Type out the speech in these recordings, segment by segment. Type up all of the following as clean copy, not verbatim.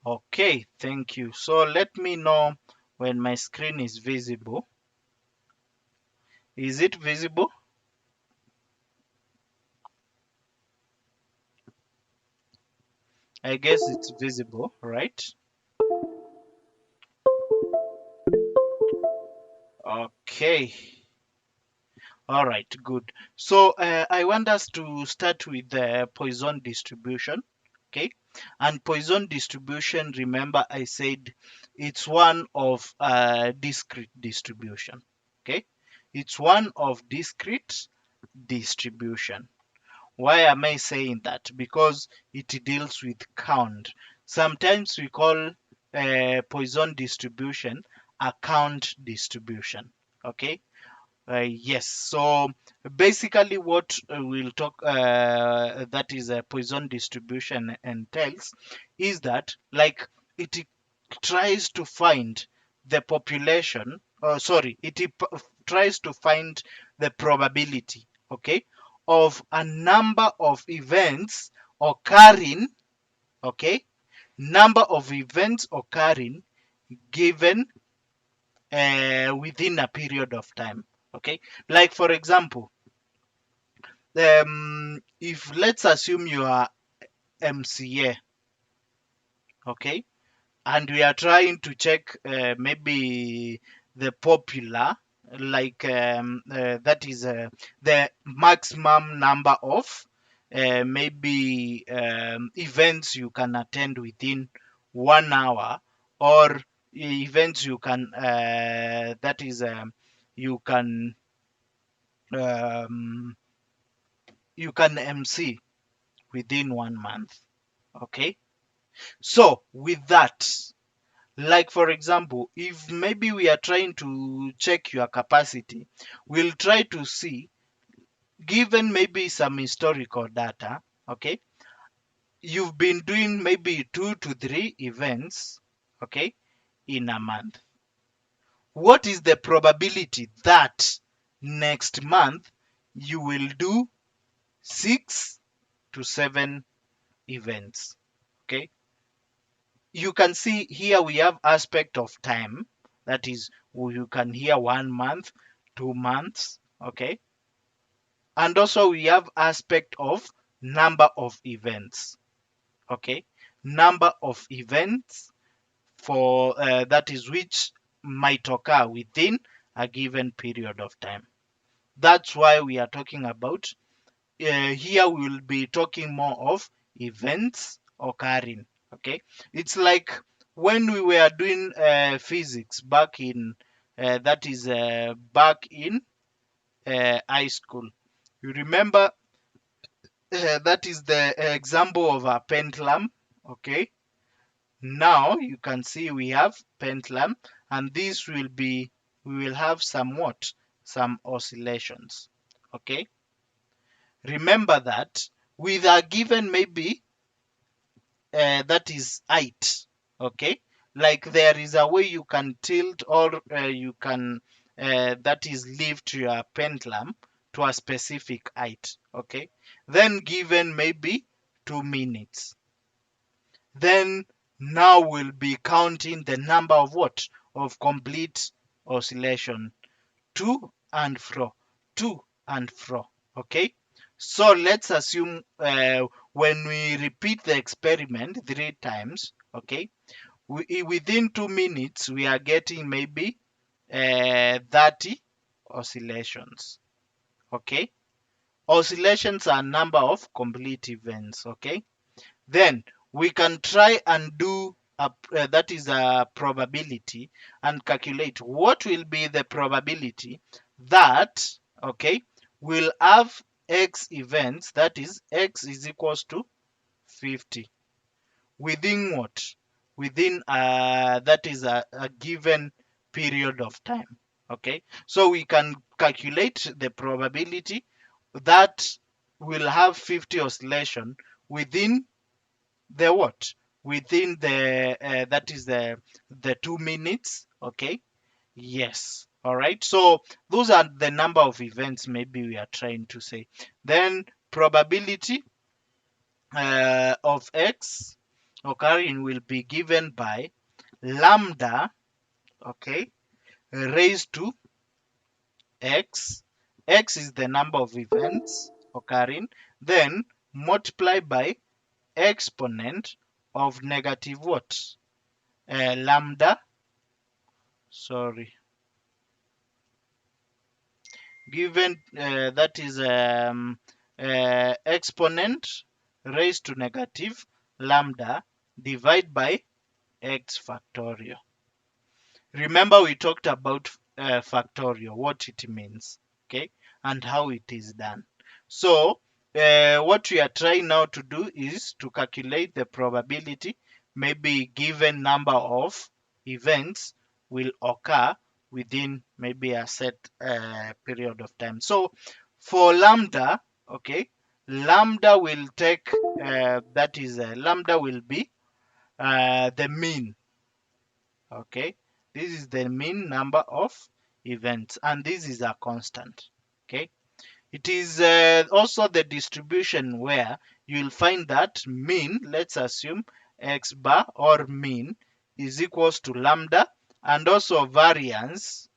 Okay, thank you. So let me know when my screen is visible. Is it visible? I guess it's visible, right? Okay. All right, good. So I want us to start with the Poisson distribution. Okay. And Poisson distribution, remember I said it's one of discrete distribution. Okay. It's one of discrete distribution. Why am I saying that? Because it deals with count. Sometimes we call Poisson distribution a count distribution. Okay. Yes. So basically, what we'll talk that is a Poisson distribution entails is that like it tries to find the population. Sorry, tries to find the probability. Okay, of a number of events occurring. Okay, number of events occurring given within a period of time. Okay, like for example, if let's assume you are MCA, okay, and we are trying to check maybe the popular, like that is the maximum number of maybe events you can attend within 1 hour, or events you can that is you can um, you can MC within 1 month. Okay. So with that, like for example, if maybe we are trying to check your capacity, we'll try to see, given maybe some historical data, okay, you've been doing maybe 2 to 3 events, okay, in a month. What is the probability that next month you will do 6 to 7 events? Okay, you can see here we have aspect of time, that is you can hear 1 month, 2 months, okay, and also we have aspect of number of events. Okay, number of events for that is which might occur within a given period of time. That's why we are talking about here we will be talking more of events occurring. Okay, it's like when we were doing physics back in that is back in high school. You remember that is the example of a pendulum. Okay, now you can see we have pendulum, and this will be, we will have somewhat some oscillations. Okay, remember that with a given maybe that is height. Okay, like there is a way you can tilt, or you can that is lift your pendulum to a specific height. Okay, then given maybe 2 minutes, then now we'll be counting the number of what, of complete oscillation, to and fro, to and fro. Okay, so let's assume when we repeat the experiment 3 times, okay, within 2 minutes we are getting maybe 30 oscillations. Okay, oscillations are number of complete events. Okay, then we can try and do that is a probability, and calculate what will be the probability that, okay, we'll have x events, that is x is equals to 50 within what, within that is a given period of time. Okay, so we can calculate the probability that will have 50 oscillation within the what, within the that is the 2 minutes. Okay, yes, all right, so those are the number of events maybe we are trying to say. Then probability of x occurring will be given by lambda, okay, raised to x. X is the number of events occurring, then multiply by exponent of negative what? Lambda, sorry, given that is exponent raised to negative lambda divide by x factorial. Remember we talked about factorial, what it means, okay, and how it is done. So what we are trying now to do is to calculate the probability maybe given number of events will occur within maybe a set period of time. So for lambda, okay, lambda will take that is lambda will be the mean. Okay, this is the mean number of events, and this is a constant. Okay, it is also the distribution where you'll find that mean, let's assume x bar or mean is equals to lambda, and also variance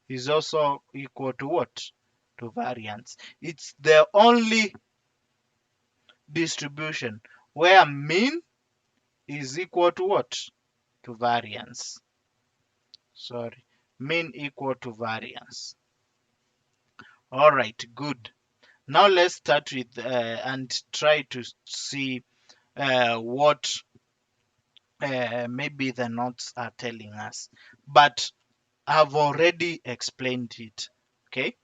is also equal to what? To variance. It's the only distribution where mean is equal to what? To variance. Sorry, mean equal to variance. All right, good. Now let's start with and try to see what maybe the notes are telling us, but I've already explained it. Okay,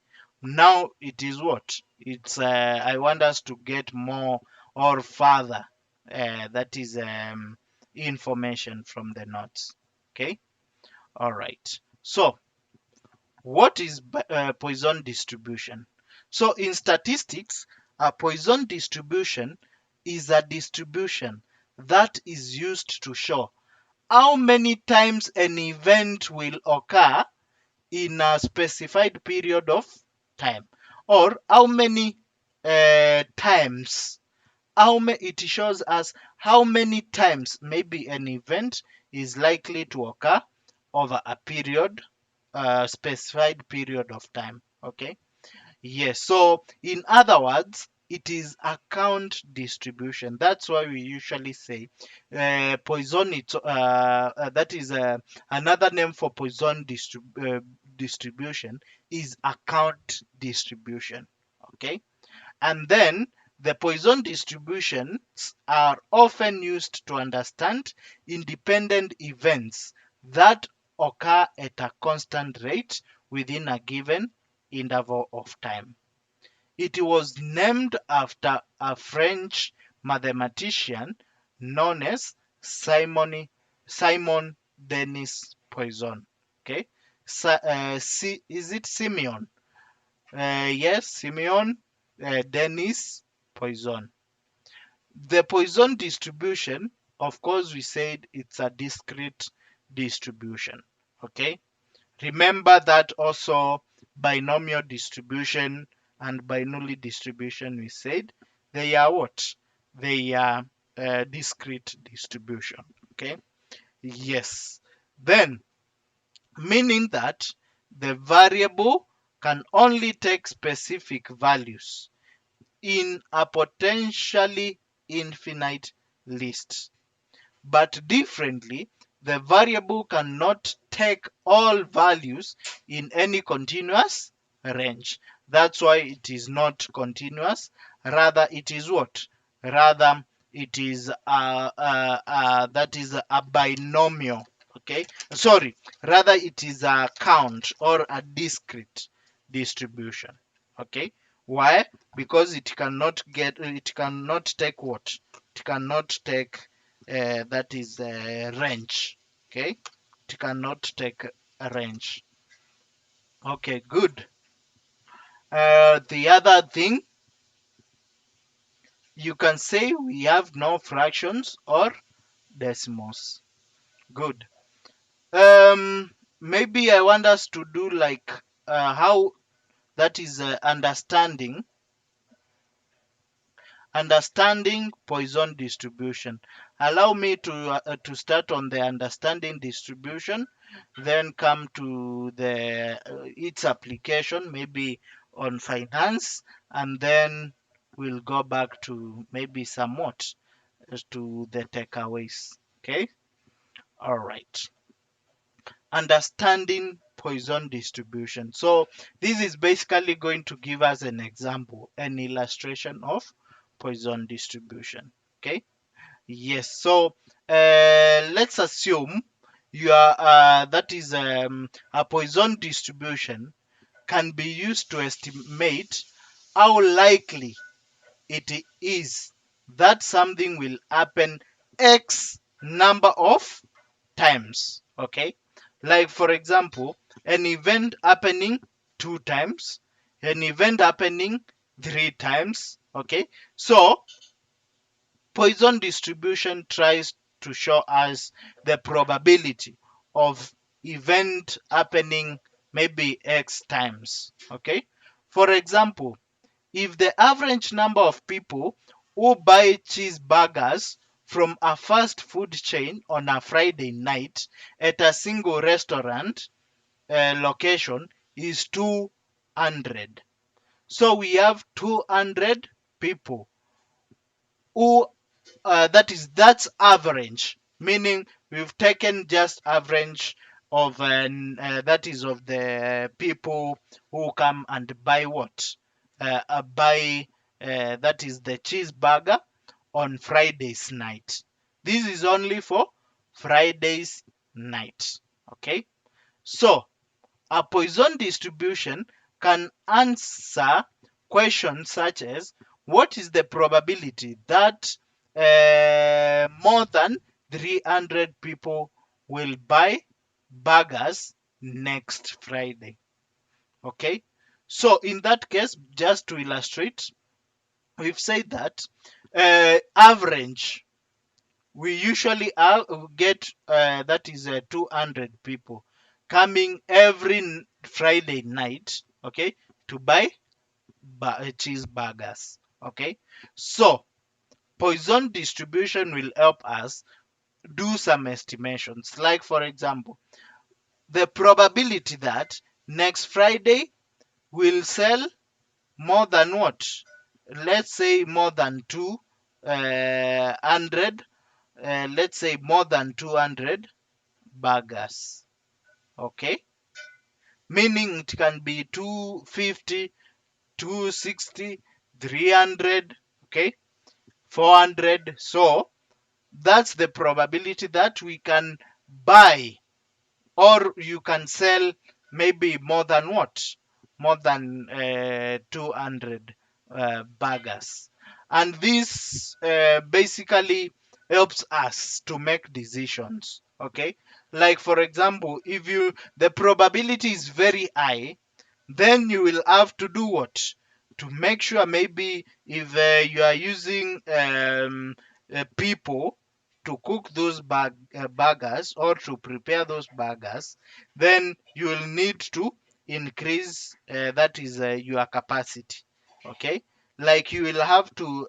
now it is what it's I want us to get more or further that is information from the notes. Okay, all right, so what is Poisson distribution? So in statistics, a Poisson distribution is a distribution that is used to show how many times an event will occur in a specified period of time, or how many times, it shows us how many times maybe an event is likely to occur over a period, specified period of time. Okay, yes, so in other words it is a count distribution. That's why we usually say Poisson, that is another name for Poisson distribution is a count distribution. Okay, and then the Poisson distributions are often used to understand independent events that occur at a constant rate within a given interval of time. It was named after a French mathematician known as Simon Denis Poisson. Okay, is it Simeon? Yes, Simeon Denis Poisson. The Poisson distribution, of course, we said it's a discrete distribution. Okay, remember that also binomial distribution and Bernoulli distribution, we said they are what? They are discrete distribution. Okay, yes. Then, meaning that the variable can only take specific values in a potentially infinite list. But differently, the variable cannot take all values in any continuous range. That's why it is not continuous. Rather, it is what? Rather, it is that is a binomial. Okay, sorry. Rather, it is a count or a discrete distribution. Okay, why? Because it cannot take what? It cannot take that is a range. Okay, it cannot take a range. Okay, good. The other thing you can say, we have no fractions or decimals. Good. Maybe I want us to do like how that is understanding Understanding Poisson distribution. Allow me to start on the understanding distribution, then come to the its application, maybe on finance, and then we'll go back to maybe somewhat as to the takeaways. Okay, all right. Understanding Poisson distribution. So this is basically going to give us an example, an illustration of Poisson distribution. Okay. Yes. So let's assume you are that is a Poisson distribution can be used to estimate how likely it is that something will happen X number of times. Okay, like for example, an event happening 2 times, an event happening 3 times. Okay, so Poisson distribution tries to show us the probability of event happening maybe X times. Okay, for example, if the average number of people who buy cheeseburgers from a fast food chain on a Friday night at a single restaurant location is 200. So we have 200 people who that's average, meaning we've taken just average of that is of the people who come and buy what buy that is the cheeseburger on Friday's night. This is only for Friday's night. Okay, so a Poisson distribution can answer questions such as what is the probability that more than 300 people will buy burgers next Friday. Okay, so in that case, just to illustrate, we've said that average we usually get that is 200 people coming every Friday night, okay, to buy cheeseburgers. Okay, so Poisson distribution will help us do some estimations. Like for example, the probability that next Friday will sell more than what? Let's say more than 200. Let's say more than 200 burgers. Okay, meaning it can be 250, 260, 300. Okay, 400. So that's the probability that we can buy, or you can sell maybe more than what? More than 200 burgers. And this basically helps us to make decisions. Okay, like for example, if you the probability is very high, then you will have to do what? To make sure maybe if you are using people to cook those burgers or to prepare those burgers, then you will need to increase that is your capacity. Okay, like you will have to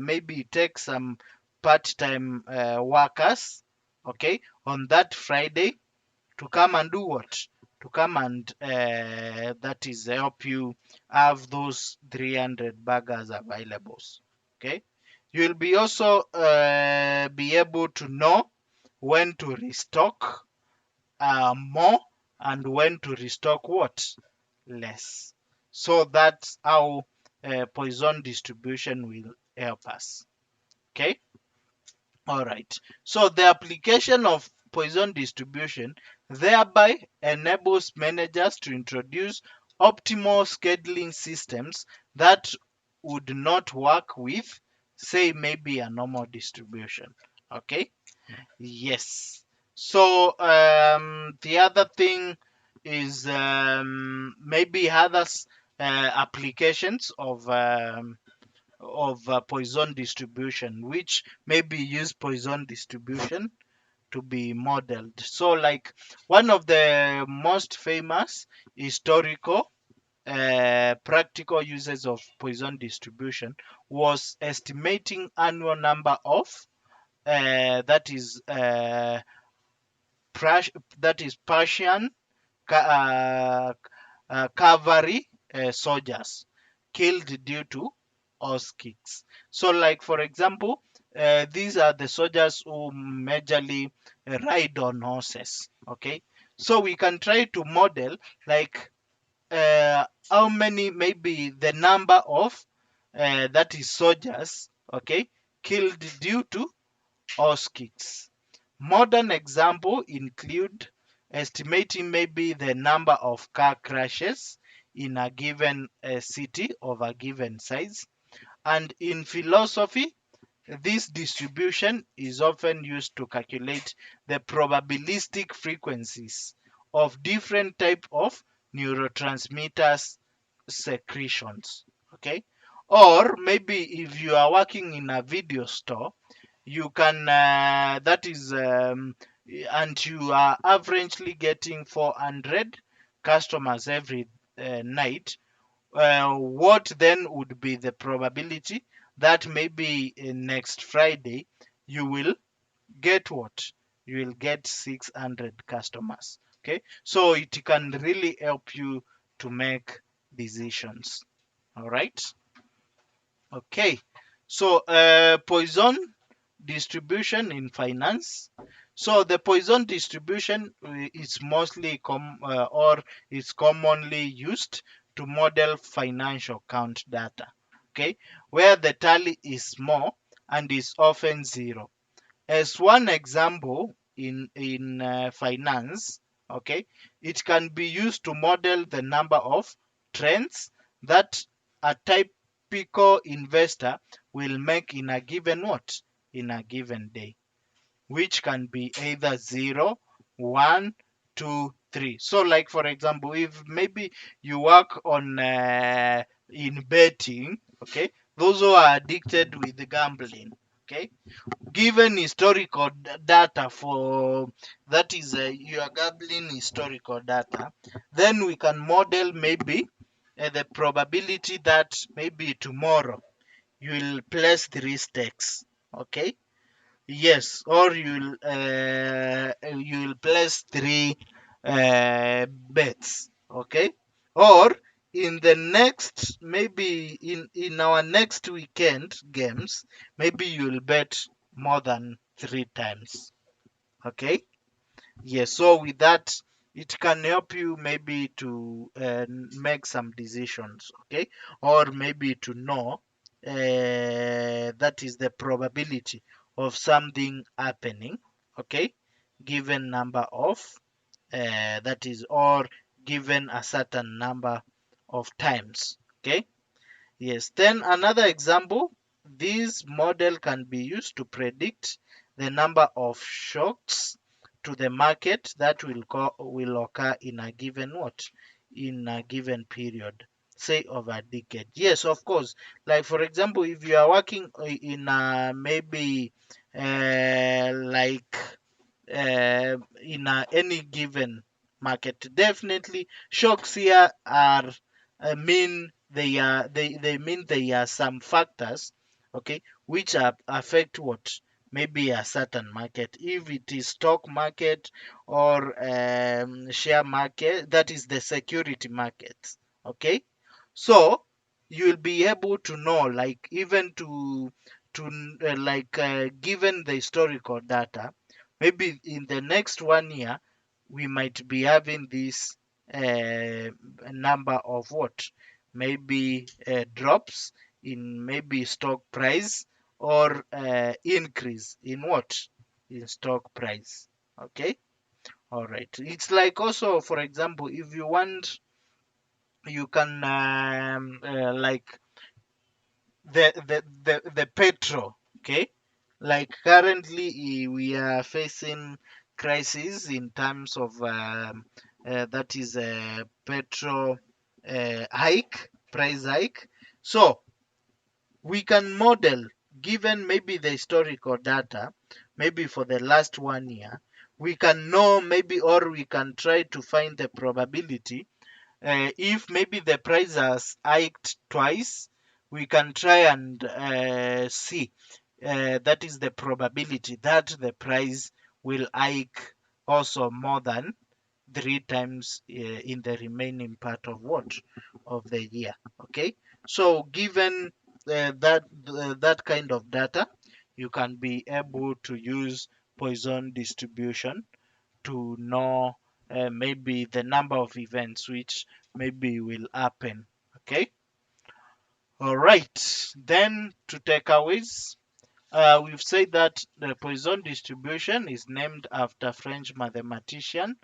maybe take some part-time workers, okay, on that Friday to come and do what? To come and that is help you have those 300 burgers available. Okay, you'll be also be able to know when to restock more and when to restock what? Less. So that's how Poisson distribution will help us. Okay. All right. So the application of Poisson distribution thereby enables managers to introduce optimal scheduling systems that would not work with, say, maybe a normal distribution. Okay. Yes. So the other thing is maybe others applications of Poisson distribution, which maybe use Poisson distribution to be modeled. So, like one of the most famous historical practical uses of Poisson distribution was estimating annual number of that is Persian cavalry soldiers killed due to horse kicks. So, like for example, these are the soldiers who majorly ride on horses. Okay, so we can try to model like how many, maybe the number of that is soldiers, okay, killed due to horse kicks. Modern example include estimating maybe the number of car crashes in a given city of a given size. And in philosophy, this distribution is often used to calculate the probabilistic frequencies of different type of neurotransmitters secretions. Okay, or maybe if you are working in a video store, you can that is and you are averagely getting 400 customers every night. What then would be the probability that maybe next Friday you will get what? You will get 600 customers. Okay, so it can really help you to make decisions. All right. Okay, so Poisson distribution in finance. So the Poisson distribution is mostly or is commonly used to model financial count data. Okay, where the tally is small and is often zero. As one example in finance, okay, it can be used to model the number of trends that a typical investor will make in a given what? In a given day, which can be either 0, 1, 2, 3. So like for example, if maybe you work on in betting, okay, those who are addicted with gambling, okay, given historical data for that is your gambling historical data, then we can model maybe the probability that maybe tomorrow you will place three stakes. Okay, yes, or you will place three bets. Okay, or in the next, maybe in our next weekend games, maybe you'll bet more than three times. Okay, yes, so with that, it can help you maybe to make some decisions. Okay, or maybe to know that is the probability of something happening. Okay, given number of that is, or given a certain number of times. Okay, yes, then another example, this model can be used to predict the number of shocks to the market that will occur in a given what? In a given period, say of a decade. Yes, of course. Like for example, if you are working in a maybe like in any given market. Definitely, shocks here are mean they mean they are some factors, okay, which affect what, maybe a certain market. If it is stock market or share market, that is the security market. Okay, so you'll be able to know, like even to given the historical data, maybe in the next 1 year we might be having this number of what, maybe drops in maybe stock price, or increase in what, in stock price. Okay, all right, it's like also for example, if you want, you can like the petrol. Okay, like currently we are facing crisis in terms of that is a petrol hike, price hike. So we can model, given maybe the historical data, maybe for the last 1 year, we can know maybe, or we can try to find the probability If maybe the price has hiked twice, we can try and see, that is the probability that the price will hike also more than three times in the remaining part of what, of the year. Okay, so given that kind of data, you can be able to use Poisson distribution to know maybe the number of events which maybe will happen. Okay, all right, then to takeaways. We've said that the Poisson distribution is named after French mathematician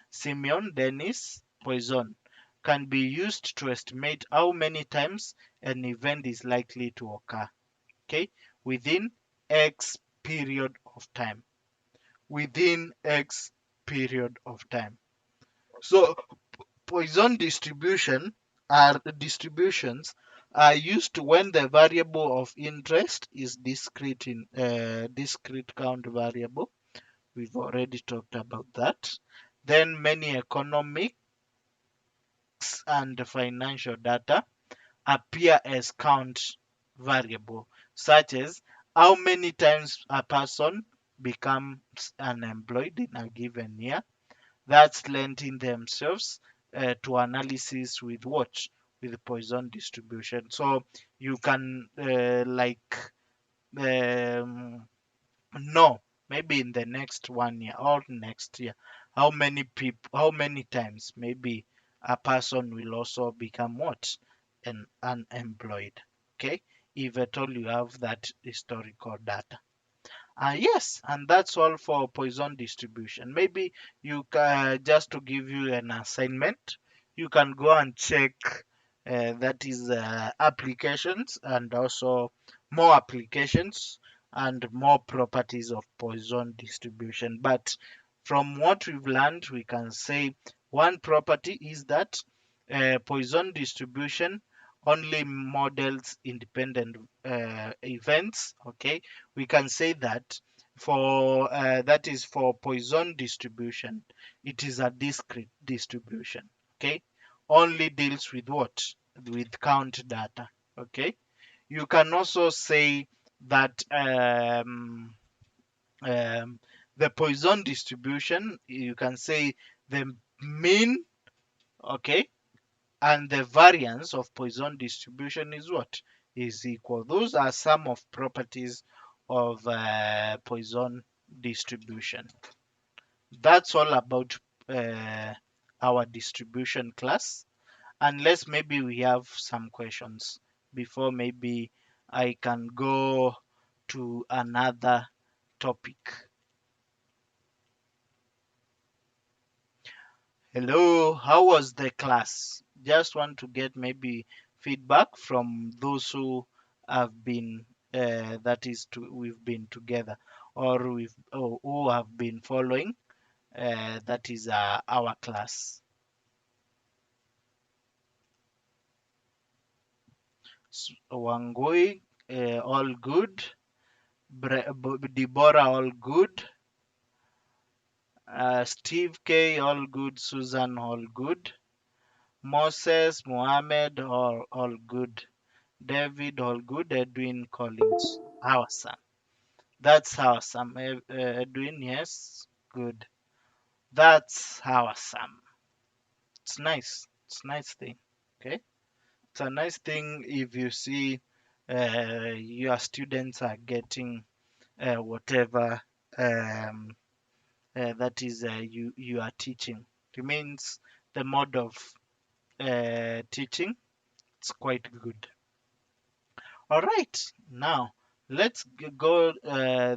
Simeon Denis Poisson. Can be used to estimate how many times an event is likely to occur. Okay, within X period of time. Within X period of time. So Poisson distributions are used when the variable of interest is discrete in discrete count variable. We've already talked about that. Then many economics and financial data appear as count variable, such as how many times a person becomes unemployed in a given year. That's lending themselves to analysis with what? With Poisson distribution. So you can um, know maybe in the next 1 year or next year how many times maybe a person will also become what? An unemployed. Okay, if at all you have that historical data. Yes, and that's all for Poisson distribution. Maybe just to give you an assignment, you can go and check that is applications and also more applications and more properties of Poisson distribution. But from what we've learned, we can say one property is that Poisson distribution only models independent events. Okay, we can say that for that is for Poisson distribution, it is a discrete distribution. Okay, only deals with what? With count data. Okay, you can also say that the Poisson distribution, you can say the mean, okay, and the variance of Poisson distribution is what? Is equal. Those are some of properties of Poisson distribution. That's all about uh, our distribution class. Unless maybe we have some questions before maybe I can go to another topic. Hello, how was the class? Just want to get maybe feedback from those who have been, that is, we've been together, or who have been following, that is our class. Wangui, all good. Deborah, all good. Steve K, all good. Susan, all good. Moses, Mohammed, all good. David, all good. Edwin Collins, awesome. That's awesome. Edwin, yes, good. That's awesome. It's nice. It's a nice thing. Okay. It's a nice thing if you see your students are getting whatever um, that is you are teaching. It means the mode of teaching, it's quite good. All right, now let's go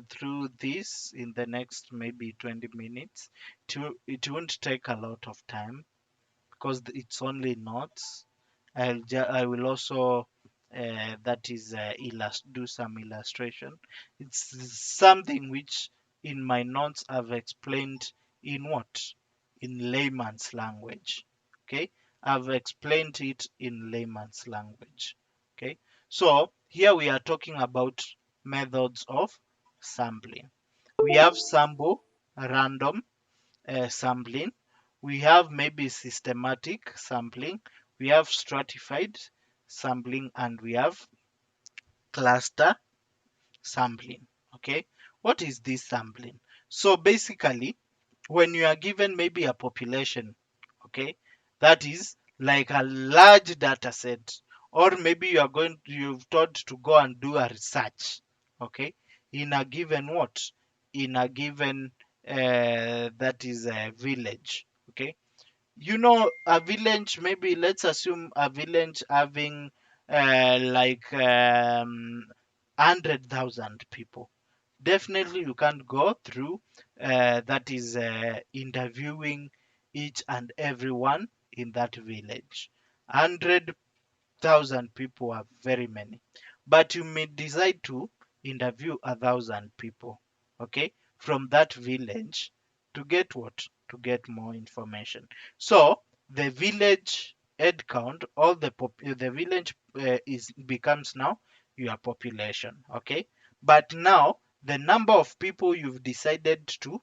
through this in the next maybe 20 minutes. It won't take a lot of time because it's only notes. I will also that is do some illustration. It's something which in my notes I've explained in what? In layman's language. Okay, I've explained it in layman's language. Okay, so here we are talking about methods of sampling. We have sample, random sampling. We have maybe systematic sampling, we have stratified sampling, and we have cluster sampling. Okay, what is this sampling? So basically, when you are given maybe a population, okay, that is like a large data set, or maybe you've thought to go and do a research, okay, in a given what, in a given that is a village, okay. A village, maybe let's assume a village having like 100,000 people. Definitely you can't go through that is interviewing each and everyone in that village. 100,000 people are very many, but you may decide to interview 1,000 people, okay, from that village, to get what, to get more information. So the village head count, all the village is becomes now your population, okay. But now the number of people you've decided to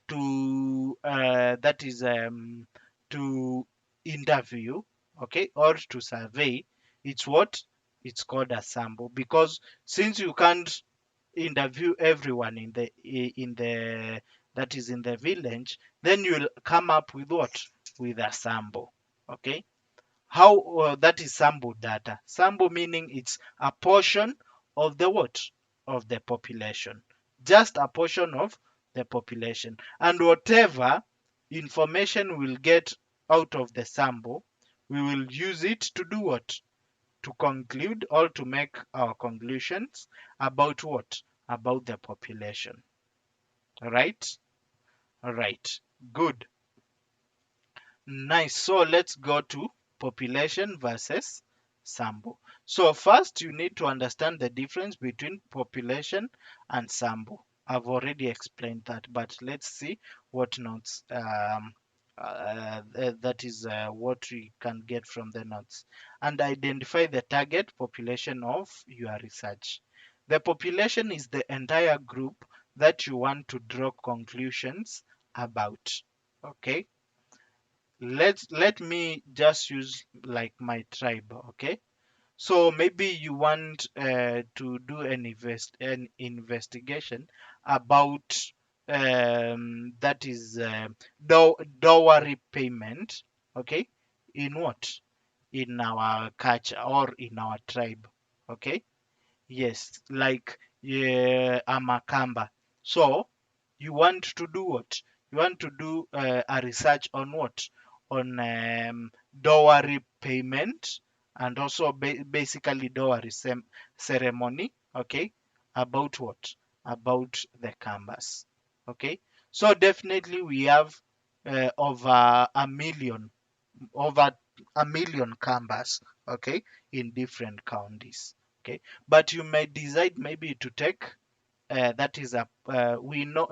that is to interview, okay, or to survey, it's what, it's called a sample, because since you can't interview everyone in the that is in the village, then you'll come up with what, with a sample, okay. How that is sample data. Sample meaning it's a portion of the what, of the population, just a portion of the population, and whatever information we'll get out of the sample, we will use it to do what, to conclude or to make our conclusions about what, about the population. All right, all right, good. Nice. So let's go to population versus sample. So first you need to understand the difference between population and sample. I've already explained that, but let's see what notes that is what we can get from the notes. And identify the target population of your research. The population is the entire group that you want to draw conclusions about. Okay, let me just use like my tribe, okay. So maybe you want to do an investigation about that is dowry payment, okay, in what, in our culture or in our tribe, okay. Yes, like yeah, Amakamba. So you want to do what? You want to do a research on what? On dowry payment, and also basically dowry ceremony. Okay, about what? About the Kambas. Okay, so definitely we have over a million, over a million Kambas. Okay, in different counties. Okay, but you may decide maybe to take that is a we know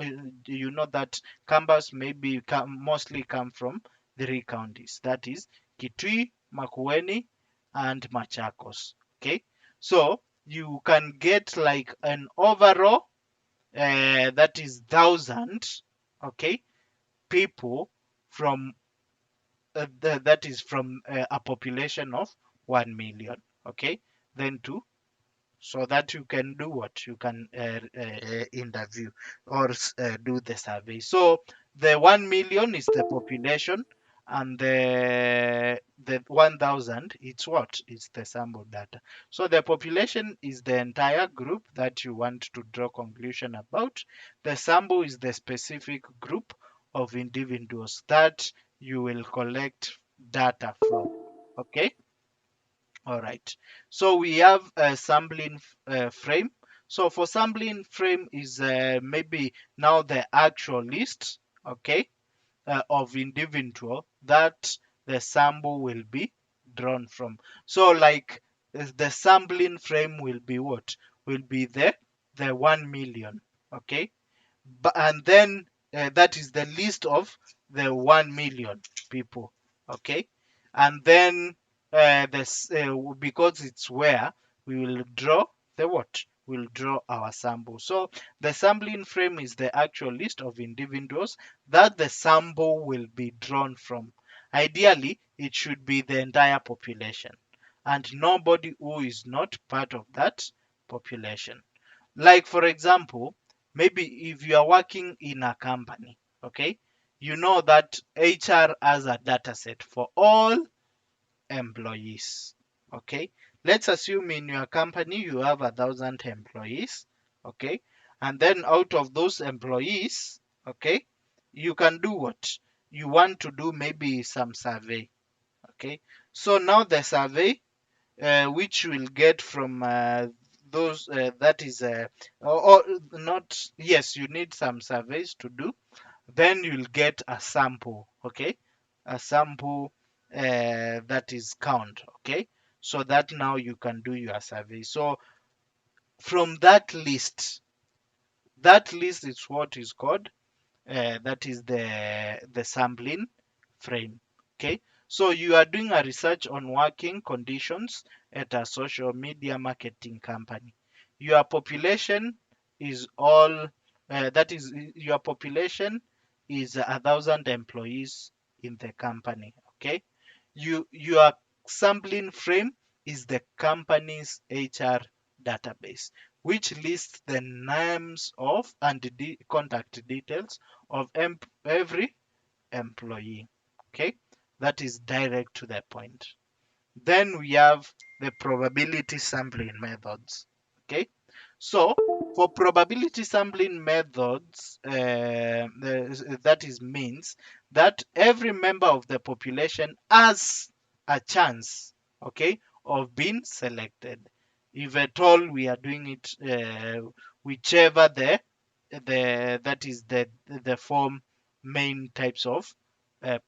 you know that Canvas maybe mostly come from 3 counties, that is Kitui, Makueni, and Machakos. Okay, so you can get like an overall that is 1,000, okay, people from that is from a population of 1 million, okay, then to, so that you can do what, you can interview or do the survey. So the 1 million is the population, and the 1,000, it's what, it's the sample data. So the population is the entire group that you want to draw conclusion about. The sample is the specific group of individuals that you will collect data from. Okay, all right. So we have a sampling frame. So for sampling frame is maybe now the actual list, okay, of individual that the sample will be drawn from. So like the sampling frame will be what? Will be the 1 million, okay? But and then that is the list of the 1 million people, okay. And then this because it's where we will draw the what, we'll draw our sample. So the sampling frame is the actual list of individuals that the sample will be drawn from. Ideally, it should be the entire population and nobody who is not part of that population. Like, for example, maybe if you are working in a company, okay, you know that HR has a data set for all employees. Okay, let's assume in your company you have 1,000 employees. Okay, and then out of those employees, okay, you can do what you want to do, maybe some survey. Okay, so now the survey which you will get from those that is or not, yes, you need some surveys to do, then you'll get a sample. Okay, a sample that is count. Okay, so that now you can do your survey. So from that list is what is called that is the sampling frame. Okay, so you are doing a research on working conditions at a social media marketing company. Your population is all that is your population is 1,000 employees in the company. Okay, your sampling frame is the company's HR database, which lists the names of and the contact details of every employee. Okay, that is direct to the point. Then we have the probability sampling methods. Okay, so for probability sampling methods, that is means that every member of the population has a chance, okay, of being selected. If at all we are doing it, whichever the that is the four main types of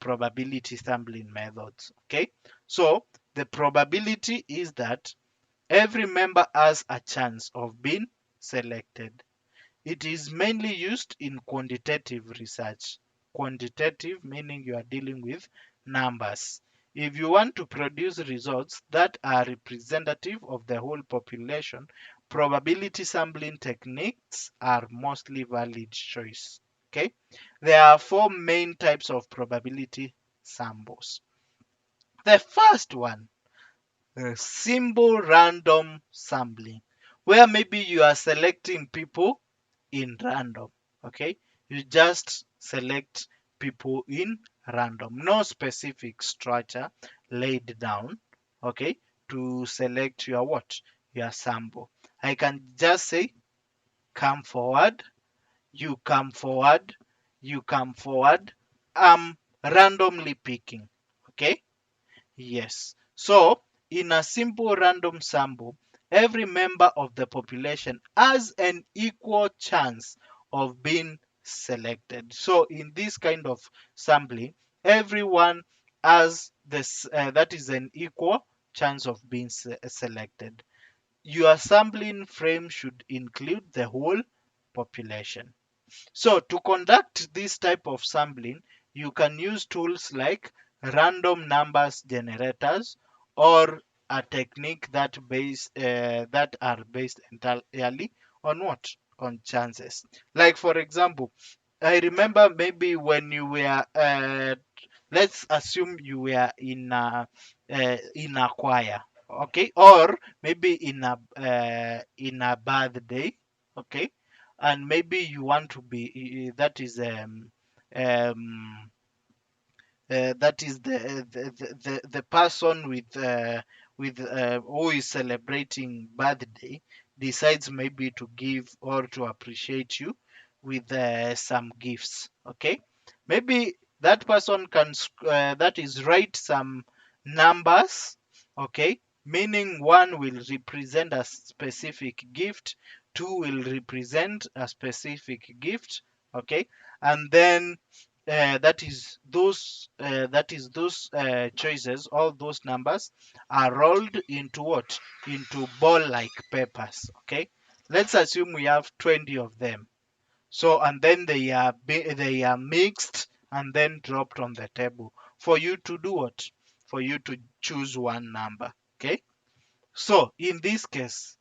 probability sampling methods. Okay, so the probability is that every member has a chance of being selected. It is mainly used in quantitative research. Quantitative meaning you are dealing with numbers. If you want to produce results that are representative of the whole population, probability sampling techniques are mostly valid choice. Okay? There are four main types of probability samples. The first one, simple random sampling, where maybe you are selecting people in random. Okay, you just select people in random, no specific structure laid down. Okay, to select your what, your sample. I can just say come forward, you come forward, you come forward. I'm randomly picking. Okay, yes. So, in a simple random sample, every member of the population has an equal chance of being selected. So, in this kind of sampling, everyone has this that is an equal chance of being selected. Your sampling frame should include the whole population. So to conduct this type of sampling, you can use tools like random numbers generators or a technique that are based entirely on what? On chances. Like for example, I remember maybe when you were let's assume you were in a choir, okay, or maybe in a birthday, okay, and maybe you want to be that is um that is the person with who is celebrating birthday decides maybe to give or to appreciate you with some gifts. Okay, maybe that person can that is write some numbers. Okay, meaning one will represent a specific gift, two will represent a specific gift. Okay, and then that is those choices, all those numbers are rolled into what, into ball like papers. Okay, let's assume we have 20 of them. So and then they are mixed and then dropped on the table for you to do what, for you to choose one number. Okay, so in this case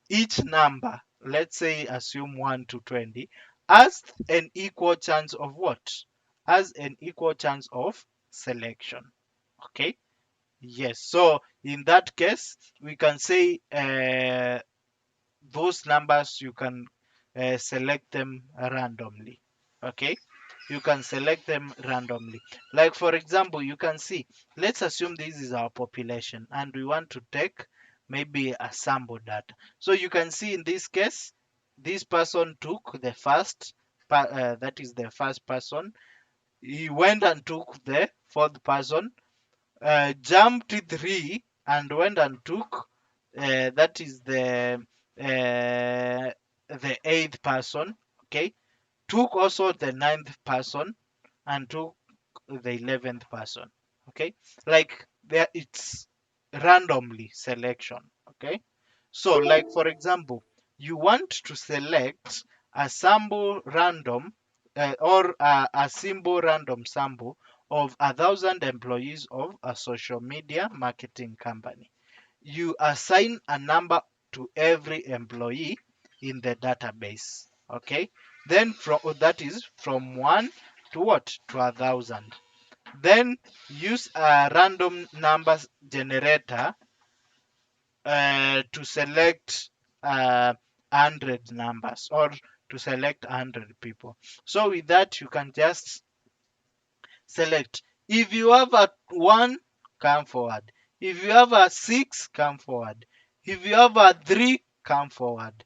each number, let's say assume 1 to 20, has an equal chance of what? Has an equal chance of selection. Okay. Yes. So in that case, we can say those numbers you can select them randomly. Okay, you can select them randomly. Like for example, you can see, let's assume this is our population and we want to take maybe a sample data. So you can see in this case, this person took the that is the first person. He went and took the fourth person, jumped 3 and went and took that is the eighth person. Okay, took also the ninth person and took the 11th person. Okay, like there it's randomly selection. Okay, so like for example, you want to select a sample random or a symbol random sample of 1,000 employees of a social media marketing company. You assign a number to every employee in the database. Okay, then from that is from 1 to what, to 1,000. Then use a random numbers generator to select 100 numbers or to select 100 people. So with that, you can just select. If you have a 1, come forward. If you have a 6, come forward. If you have a 3, come forward.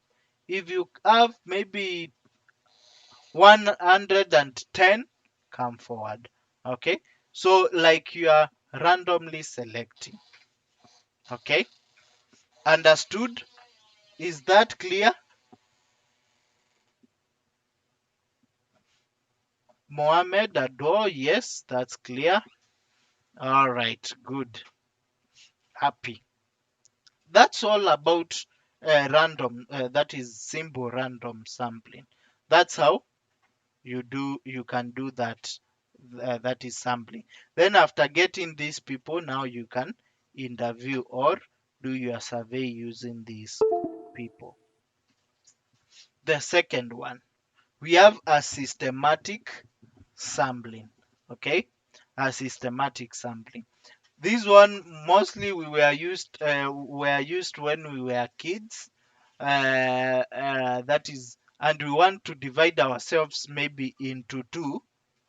If you have maybe 110, come forward. Okay, so like you are randomly selecting. Okay, understood? Is that clear? Mohammed Ado, yes, that's clear. All right, good. Happy. That's all about random, that is simple random sampling. That's how you can do that, that is sampling. Then after getting these people, now you can interview or do your survey using these people. The second one, we have a systematic sampling. Okay, a systematic sampling. This one mostly we were used when we were kids. That is, and we want to divide ourselves maybe into two.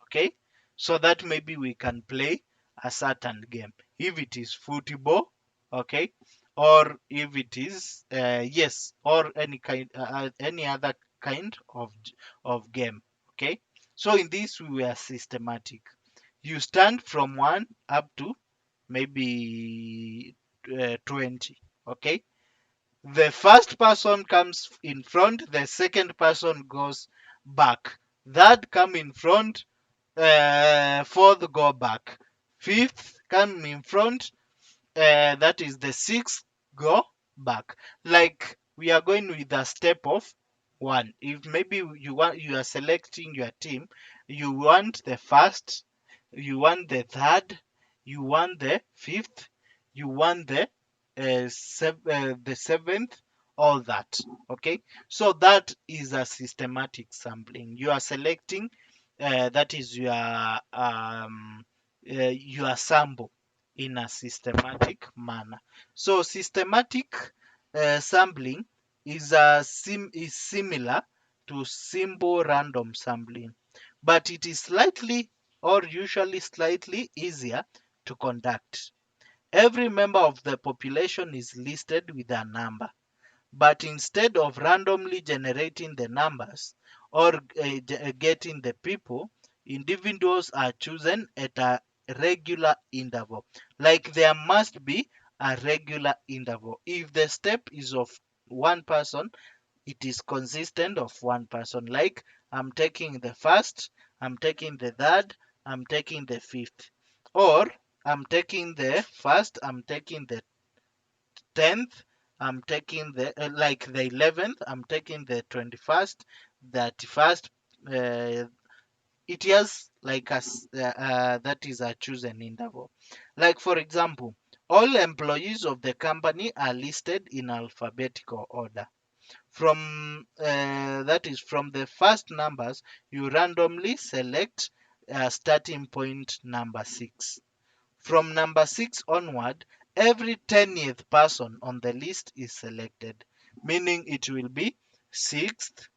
Okay, so that maybe we can play a certain game. If it is football, okay, or if it is yes, or any other kind of game. Okay, so in this we were systematic. You stand from 1 up to maybe 20. Okay, the first person comes in front, the second person goes back, third come in front, fourth go back, fifth come in front, that is the sixth go back. Like we are going with a step of one. If maybe you are selecting your team, you want the first, you want the third, you want the fifth, you want the seventh, all that. Okay, so that is a systematic sampling. You are selecting, that is your sample in a systematic manner. So systematic sampling is similar to simple random sampling, but it is slightly or usually slightly easier to conduct. Every member of the population is listed with a number, but instead of randomly generating the numbers or getting the people, individuals are chosen at a regular interval. Like there must be a regular interval. If the step is of one person, it is consistent of one person. Like I'm taking the first, I'm taking the third, I'm taking the fifth. Or I'm taking the first, I'm taking the 10th, I'm taking the like the 11th, I'm taking the 21st, 31st. It has like that is a chosen interval. Like for example, all employees of the company are listed in alphabetical order. From that is from the first numbers, you randomly select starting point number 6. From number 6 onward, every 10th person on the list is selected, meaning it will be 6th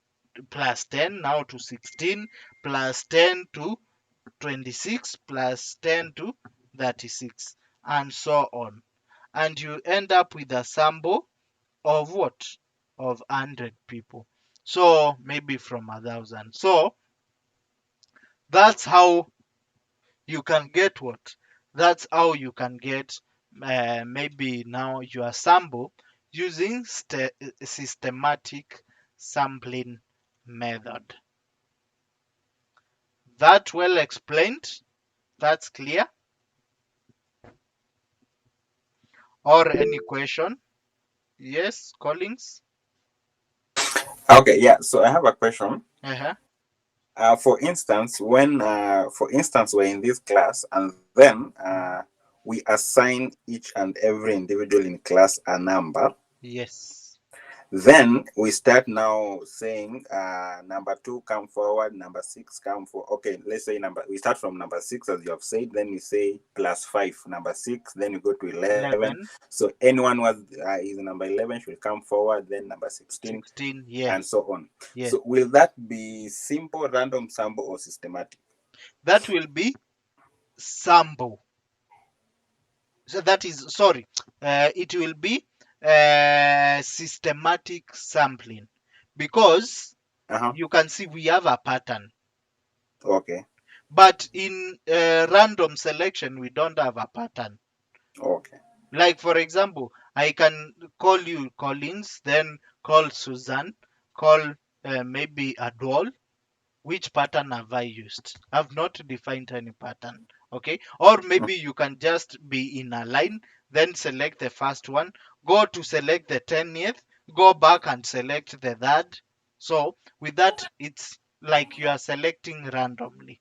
plus 10 now to 16 plus 10 to 26 plus 10 to 36 and so on. And you end up with a sample of what? Of 100 people. So maybe from 1,000. So that's how you can get what? That's how you can get maybe now your sample using systematic sampling method. That well explained? That's clear? Or any question? Yes, Collins? Okay, yeah. So I have a question. Uh-huh. For instance, we're in this class, and then Mhm. we assign each and every individual in class a number. Yes. Then we start now saying number two come forward, number six come for. Okay, let's say number. We start from number six as you have said. Then we say plus five, number six. Then you go to 11. 11, So anyone was is number 11 should come forward. Then number 16, 16. and Yes. so on. Yes. So will that be simple, random sample, or systematic? That will be sample. So that is, sorry, it will be systematic sampling because Uh huh. you can see we have a pattern. Okay. But in random selection, we don't have a pattern. Okay. Like, for example, I can call you Collins, then call Susan, call maybe Adol. Which pattern have I used? I've not defined any pattern. Okay. Or maybe you can just be in a line, then select the first one, go to select the 10th, go back and select the third. So with that, it's like you are selecting randomly.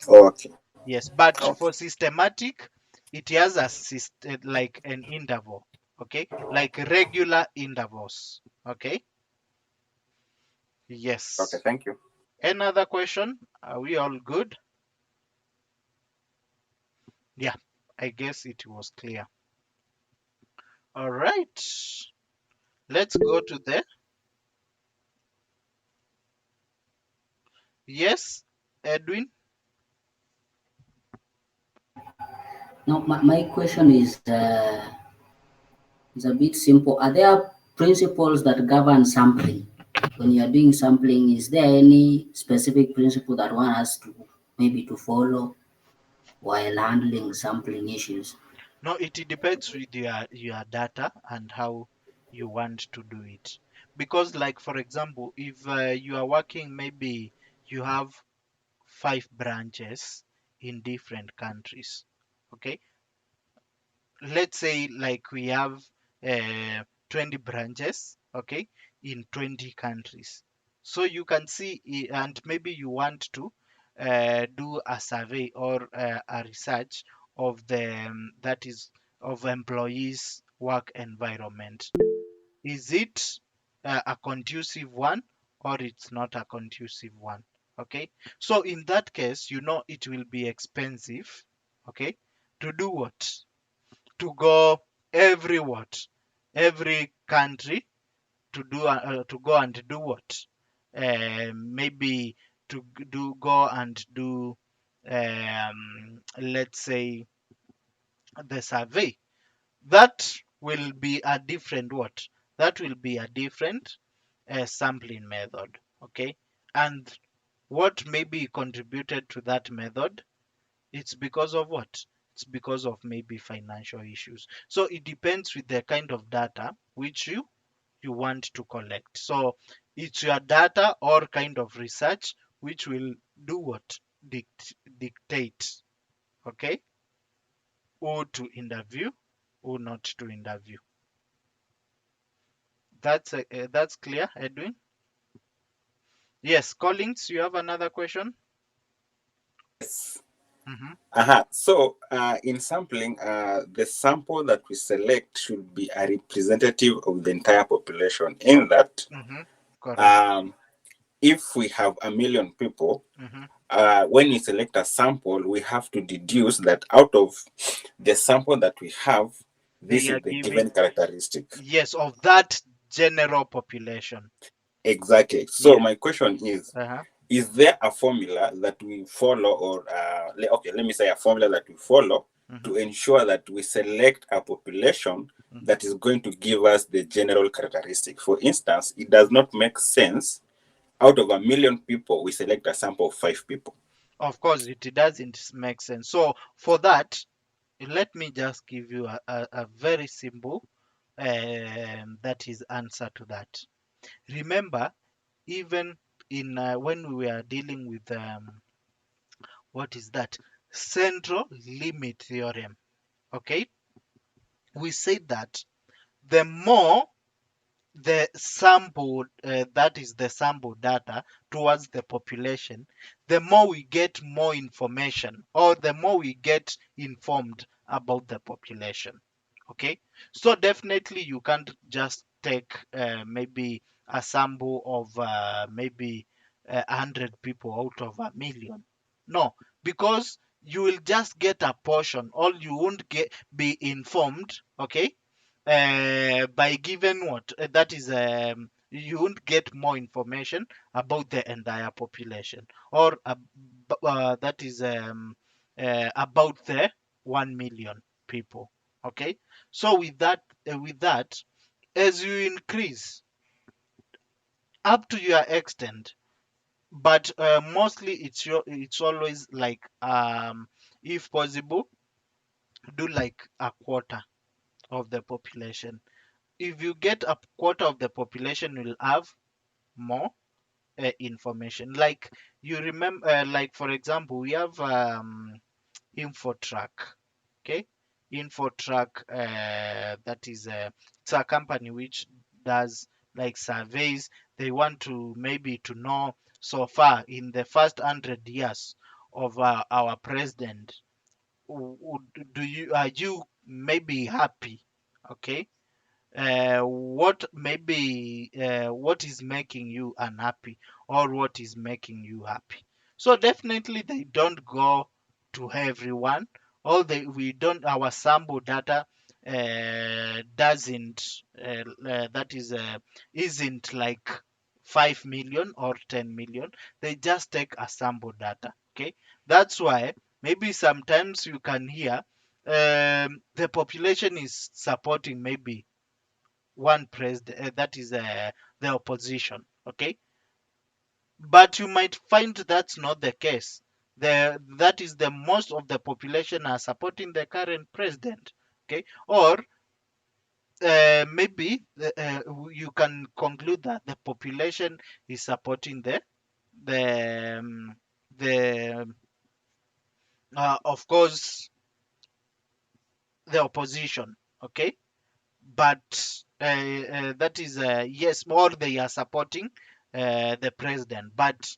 Okay. Yes. But Okay. for systematic, it has a like an interval. Okay. Like regular intervals. Okay. Okay. Yes. Thank you. Another question? Are we all good? Yeah, I guess it was clear. All right, let's go to the yes, Edwin. Now, my question is a bit simple. Are there principles that govern sampling? When you are doing sampling, is there any specific principle that one has to maybe to follow while handling sampling issues? No, it depends with your data and how you want to do it. Because, like for example, if you are working, maybe you have 5 branches in different countries. Okay, let's say like we have 20 branches, okay, in 20 countries. So you can see and maybe you want to do a survey or a research of the that is of employees work environment. Is it a conducive one or it's not a conducive one? Okay, so in that case, it will be expensive, okay, to do what? To go every what? Every country to go and do what? Maybe to do go and do let's say the survey. That will be a different what? That will be a different sampling method. Okay, and what maybe contributed to that method? It's because of what? It's because of maybe financial issues. So it depends with the kind of data which you want to collect. So it's your data or kind of research which will do what? Dictate, okay? Who to interview, who not to interview. That's clear, Edwin? Yes, Collins, you have another question? Yes. Mm-hmm, So, in sampling, the sample that we select should be a representative of the entire population. In that, mm-hmm. Correct. Um, if we have a million people, Hmm. when we select a sample, we have to deduce that out of the sample that we have, They this are is the giving, given characteristic. yes, of that general population. Exactly. So Yes. my question Uh-huh. is there a formula that we follow, or okay, let me say a formula that we follow Hmm. to ensure that we select a population Hmm. that is going to give us the general characteristic? For instance, it does not make sense out of a million people we select a sample of 5 people. Of course, it doesn't make sense. So for that, let me just give you a very simple that is answer to that. Remember, even in when we were dealing with what is that central limit theorem, okay, we said that the more the sample that is the sample data towards the population, the more we get more information, or the more we get informed about the population. Okay, so definitely you can't just take maybe a sample of maybe 100 people out of a million. No, because you will just get a portion, or you won't get be informed, okay, by given what that is you won't get more information about the entire population, or that is about the 1 million people. Okay, so with that, as you increase up to your extent, but mostly it's always like if possible, do like a quarter of the population. If you get a quarter of the population, will have more information. Like you remember, like for example, we have InfoTrack. Okay, InfoTrack. That is it's a company which does like surveys. They want to maybe to know so far in the first 100 years of our president. Do you are you maybe happy? Okay, what is making you unhappy, or what is making you happy. So definitely they don't go to everyone. All they we don't our sample data doesn't that is isn't like 5 million or 10 million. They just take a sample data. Okay, that's why maybe sometimes you can hear the population is supporting maybe one president, that is the opposition. Okay, but you might find that's not the case. That is the most of the population are supporting the current president. Okay, or maybe you can conclude that the population is supporting the the of course the opposition. Okay, but that is yes, more they are supporting the president, but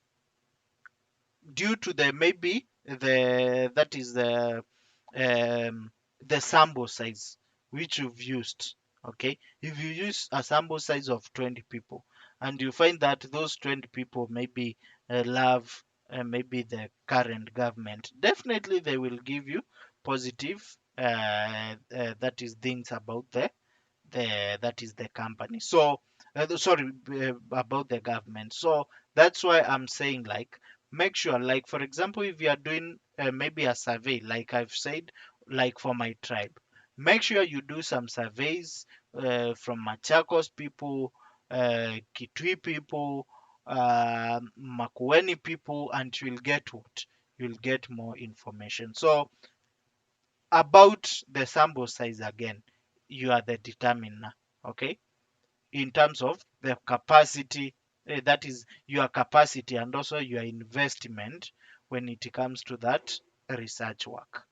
due to the maybe that is um, the sample size which you've used. Okay, if you use a sample size of 20 people, and you find that those 20 people maybe love maybe the current government, definitely they will give you positive that is things about the that is the company. So sorry, about the government. So that's why I'm saying, like, make sure, like for example, if you are doing maybe a survey, like I've said, like for my tribe, make sure you do some surveys from Machakos people, Kitui people, Makueni people, and you'll get what, you'll get more information. So about the sample size again, you are the determiner. Okay, in terms of the capacity, that is your capacity, and also your investment when it comes to that research work.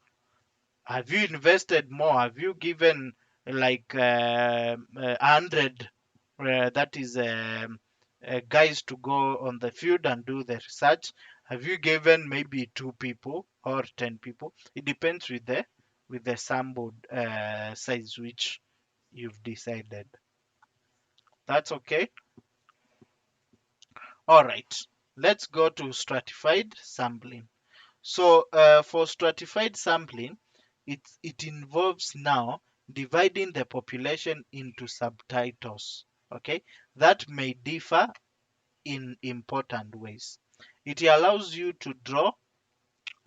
Have you invested more? Have you given like 100 that is guys to go on the field and do the research? Have you given maybe 2 people or 10 people? It depends with the sample size which you've decided. That's okay. All right, let's go to stratified sampling. So for stratified sampling, it involves now dividing the population into subtitles. Okay, that may differ in important ways. It allows you to draw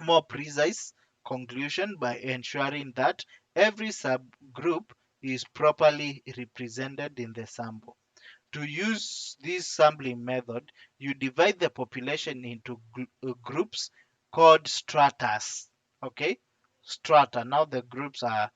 more precise conclusion by ensuring that every subgroup is properly represented in the sample. To use this sampling method, you divide the population into groups called stratas. Okay, strata. Now the groups are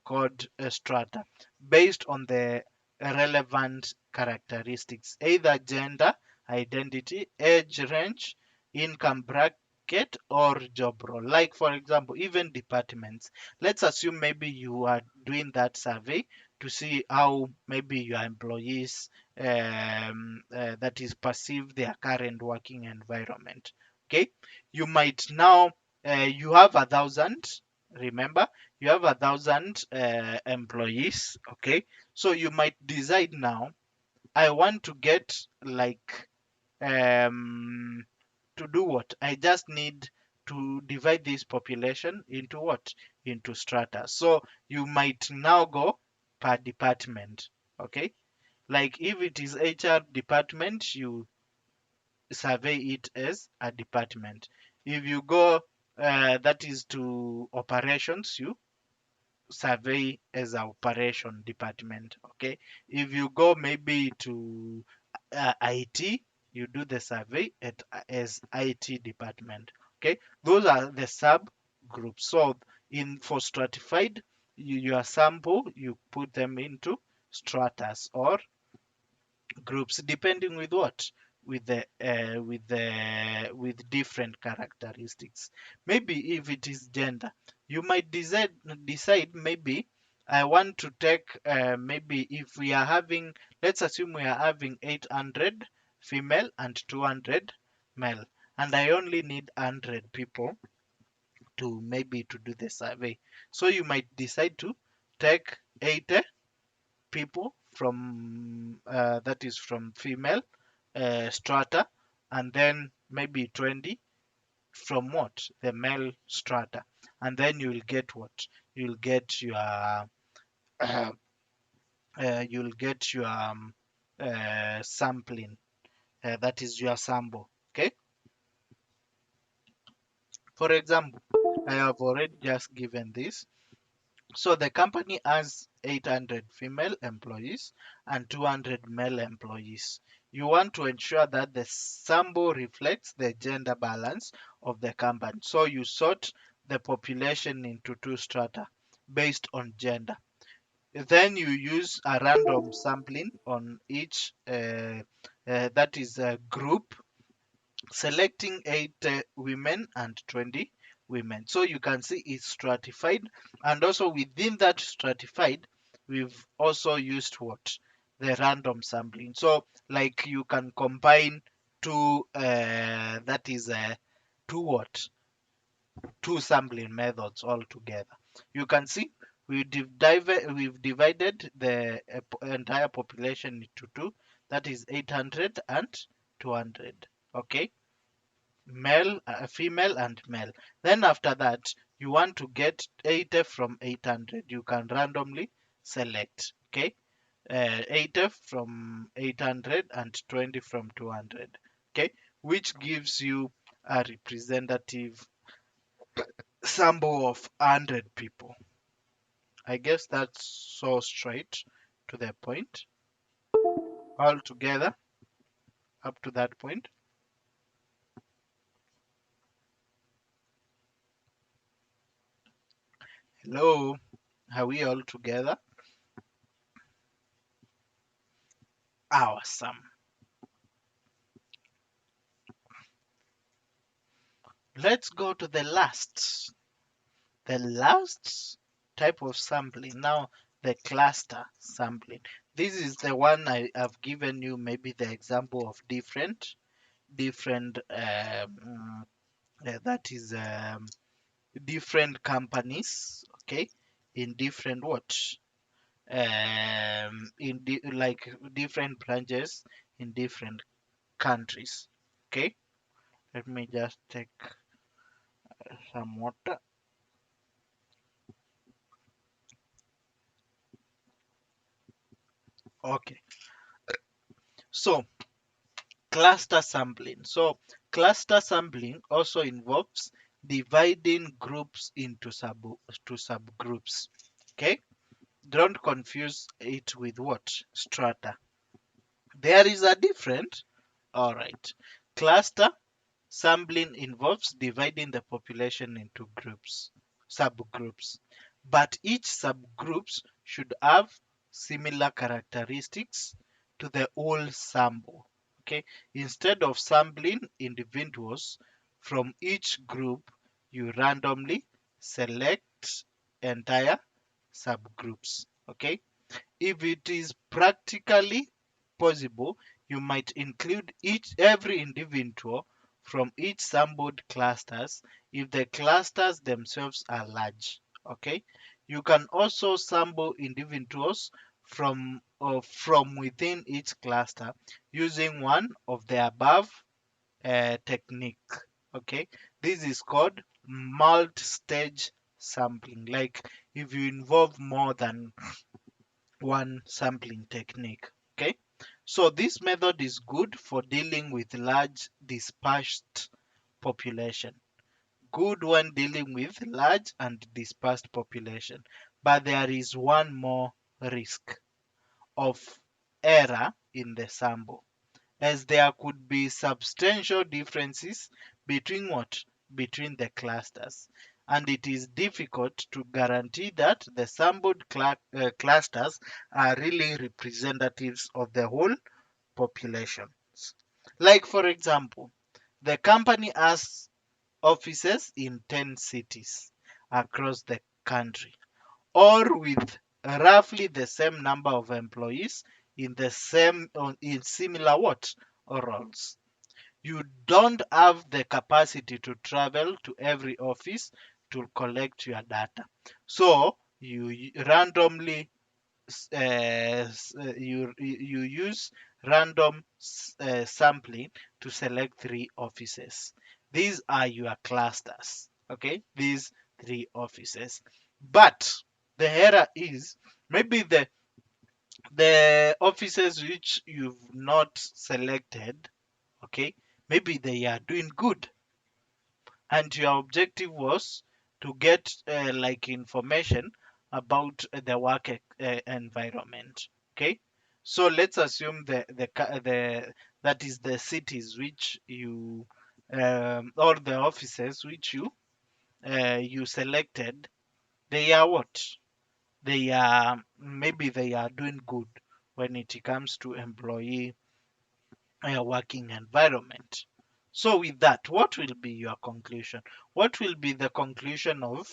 called strata based on the relevant characteristics, either gender, identity, age range, income bracket, or job role. Like for example, even departments. Let's assume maybe you are doing that survey to see how maybe your employees that is perceive their current working environment. Okay, you might now you have 1,000. Remember, you have 1,000 employees. Okay, so you might decide now. I want to get like um, to do what? I just need to divide this population into what? Into strata. So you might now go per department. Okay, like if it is HR department, you survey it as a department. If you go that is to operations, you survey as a operation department. Okay, if you go maybe to IT, you do the survey as IT department. Okay, those are the subgroups. So in for stratified, your sample you put them into stratas or groups depending with what, with different characteristics. Maybe if it is gender, you might decide maybe I want to take maybe if we are having, let's assume we are having 800 female and 200 male, and I only need 100 people to maybe to do the survey. So you might decide to take 80 people from that is from female strata, and then maybe 20 from what, the male strata, and then you'll get what, you'll get your you'll get your sampling, that is your sample. Okay, for example, I have already just given this. So the company has 800 female employees and 200 male employees. You want to ensure that the sample reflects the gender balance of the company. So you sort the population into two strata based on gender. Then you use a random sampling on each that is a group, selecting 8 women and 20 women. So you can see it's stratified, and also within that stratified, we've also used what, the random sampling. So like you can combine two that is two what, two sampling methods all together. You can see we've divided the entire population into two, that is 800 and 200. Okay, male, female and male. Then after that, you want to get 80 from 800. You can randomly select. Okay, 80 from 800 and 20 from 200. Okay, which gives you a representative sample of 100 people. I guess that's so straight to the point. All together up to that point. Hello, are we all together? Awesome. Let's go to the last type of sampling. Now, the cluster sampling. This is the one I have given you, maybe the example of different that is different companies. Okay, in different what, like different branches in different countries. Okay, let me just take some water. Okay, so cluster sampling. So cluster sampling also involves dividing groups into subgroups. Okay, don't confuse it with what? Strata. There is a different. All right. Cluster sampling involves dividing the population into subgroups. But each subgroups should have similar characteristics to the whole sample. Okay. Instead of sampling individuals from each group, you randomly select entire subgroups. Okay. If it is practically possible, you might include every individual from each sampled clusters if the clusters themselves are large. Okay, you can also sample individuals from within each cluster using one of the above technique. Okay, this is called multi-stage sampling. Like if you involve more than one sampling technique. Okay, so this method is good for dealing with large dispersed population, good when dealing with large and dispersed population, but there is one more risk of error in the sample, as there could be substantial differences between what? Between the clusters. And it is difficult to guarantee that the sampled clusters are really representatives of the whole population. Like, for example, the company has offices in 10 cities across the country, or with roughly the same number of employees in similar what roles. You don't have the capacity to travel to every office to collect your data, so you randomly you use random sampling to select three offices. These are your clusters. Okay, these three offices. But the error is maybe the offices which you've not selected, okay, maybe they are doing good, and your objective was to get like information about the work environment. Okay, so let's assume the that is the cities which you or the offices which you selected, they are what? They are, maybe they are doing good when it comes to employee working environment. So with that, what will be your conclusion? What will be the conclusion of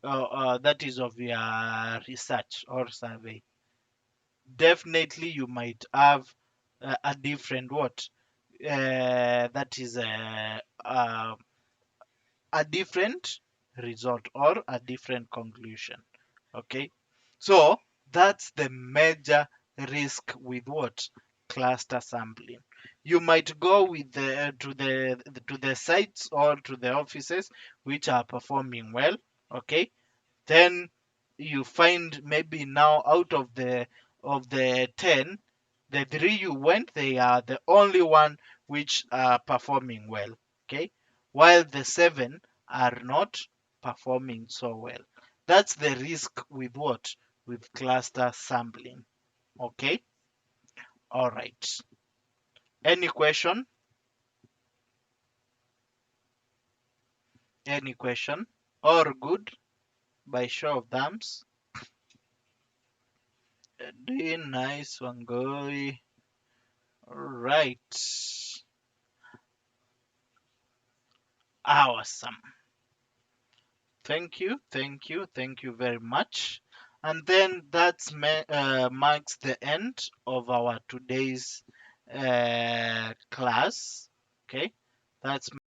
that is of your research or survey? Definitely, you might have a different what? That is a different result or a different conclusion. Okay, so that's the major risk with what? Cluster sampling. You might go with the to the sites or to the offices which are performing well. Okay, then you find maybe now out of the 10, the three you went, they are the only one which are performing well. Okay, while the seven are not performing so well. That's the risk with what? With cluster sampling. Okay, all right. Any question? Any question? Or good? By show of thumbs. Doing nice, Wangoi. All right. Awesome. Thank you, thank you, thank you very much. And then that marks the end of our today's class. Okay, that's